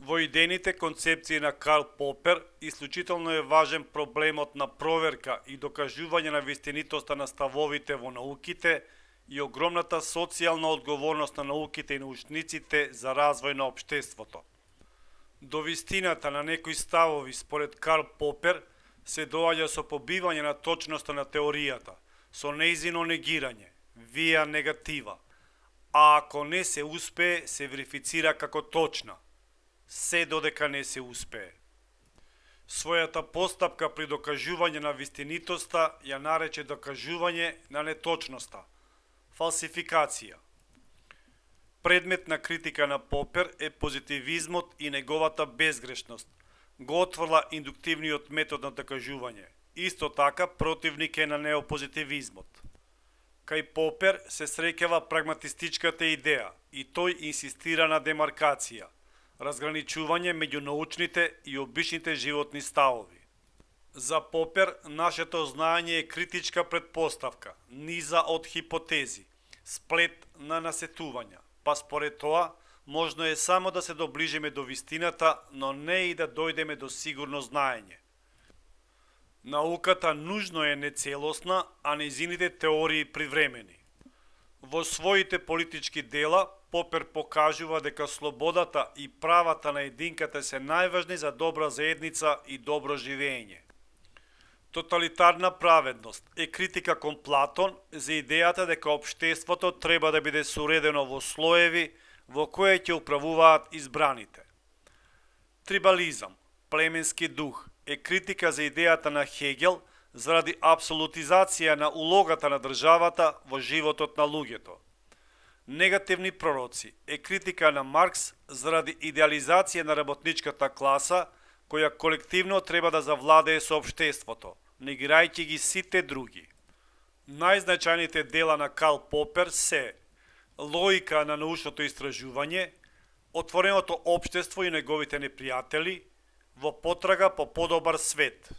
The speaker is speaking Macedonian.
Во идејните концепции на Карл Попер, исклучително е важен проблемот на проверка и докажување на вистинитоста на ставовите во науките и огромната социјална одговорност на науките и научниците за развој на општеството. До вистината на некои ставови според Карл Попер се доаѓа со побивање на точноста на теоријата, со нејзино негирање, вија негатива, а ако не се успее, се верифицира како точна, се додека не се успее. Својата постапка при докажување на вистинитоста ја нарече докажување на неточноста, фалсификација. Предмет на критика на Попер е позитивизмот и неговата безгрешност. Го отврла индуктивниот метод на докажување. Исто така противник е на неопозитивизмот. Кај Попер се среќава прагматистичката идеја и тој инсистира на демаркација, разграничување меѓу научните и обичните животни ставови. За Попер, нашето знаење е критичка предпоставка, низа од хипотези, сплет на насетувања, па според тоа, можно е само да се доближиме до вистината, но не и да дојдеме до сигурно знаење. Науката нужно е нецелосна, а нејзините теории привремени. Во своите политички дела, Попер покажува дека слободата и правата на единката се најважни за добра заедница и добро живење. Тоталитарна праведност е критика кон Платон за идејата дека општеството треба да биде соредено во слоеви во кои ќе управуваат избраните. Трибализам, племенски дух, е критика за идејата на Хегел заради абсолютизација на улогата на државата во животот на луѓето. Негативни пророци е критика на Маркс заради идеализација на работничката класа, која колективно треба да завладее со општеството, негирајќи ги сите други. Најзначајните дела на Карл Попер се Логика на научното истражување, Отвореното општество и неговите непријатели, Во потрага по подобар свет.